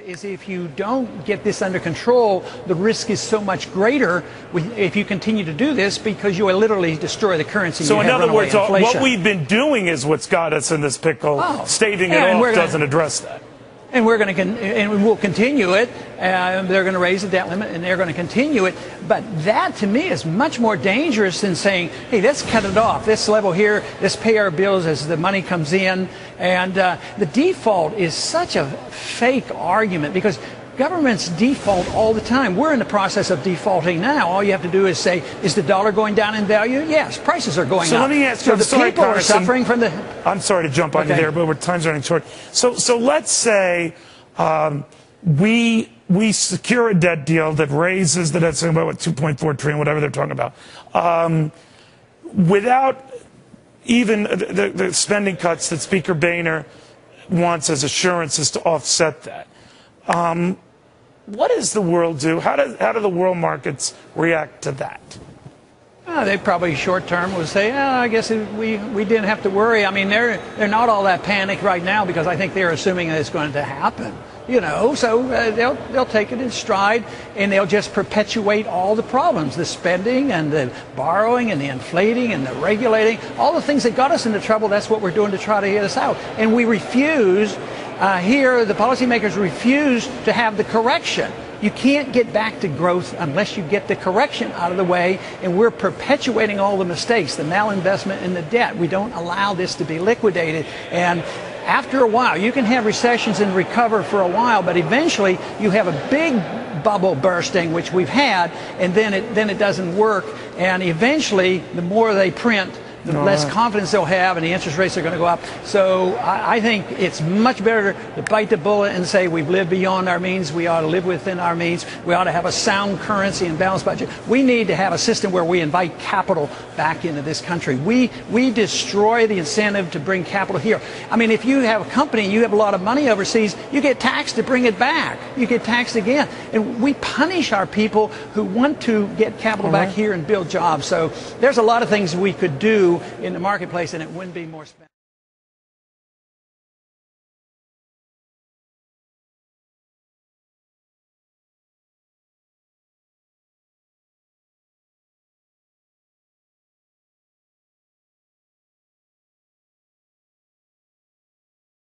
Is if you don't get this under control, the risk is so much greater if you continue to do this because you will literally destroy the currency. So in other words, what we've been doing is what's got us in this pickle. Staving it off doesn't address that. And we'll continue it. They're going to raise the debt limit, and they're going to continue it. But that, to me, is much more dangerous than saying, "Hey, let's cut it off. This level here, let's pay our bills as the money comes in." And the default is such a fake argument because governments default all the time. We're in the process of defaulting now. All you have to do is say, is the dollar going down in value? Yes, prices are going up. So let me ask you, so the people are suffering from the... I'm sorry to jump on you there, but time's running short. So let's say we secure a debt deal that raises the debt about what, 2.4 trillion, whatever they're talking about, without even the spending cuts that Speaker Boehner wants as assurances to offset that. What does the world do? How do the world markets react to that? They probably short term would say, I guess we didn't have to worry. I mean, they're not all that panicked right now because I think they're assuming that it's going to happen. You know, so they'll take it in stride and they'll just perpetuate all the problems, the spending and the borrowing and the inflating and the regulating, all the things that got us into trouble. That's what we're doing to try to get us out. And we refuse. Here, the policymakers refuse to have the correction. You can't get back to growth unless you get the correction out of the way, and we're perpetuating all the mistakes, the malinvestment and the debt. We don't allow this to be liquidated. And after a while, you can have recessions and recover for a while, but eventually you have a big bubble bursting, which we've had, and then it doesn't work. And eventually, the more they print, the less confidence they'll have, and the interest rates are going to go up. So I think it's much better to bite the bullet and say we've lived beyond our means. We ought to live within our means. We ought to have a sound currency and balanced budget. We need to have a system where we invite capital back into this country. We destroy the incentive to bring capital here. I mean, if you have a company and you have a lot of money overseas, you get taxed to bring it back. You get taxed again. And we punish our people who want to get capital back here and build jobs. So there's a lot of things we could do in the marketplace, and it wouldn't be more spent.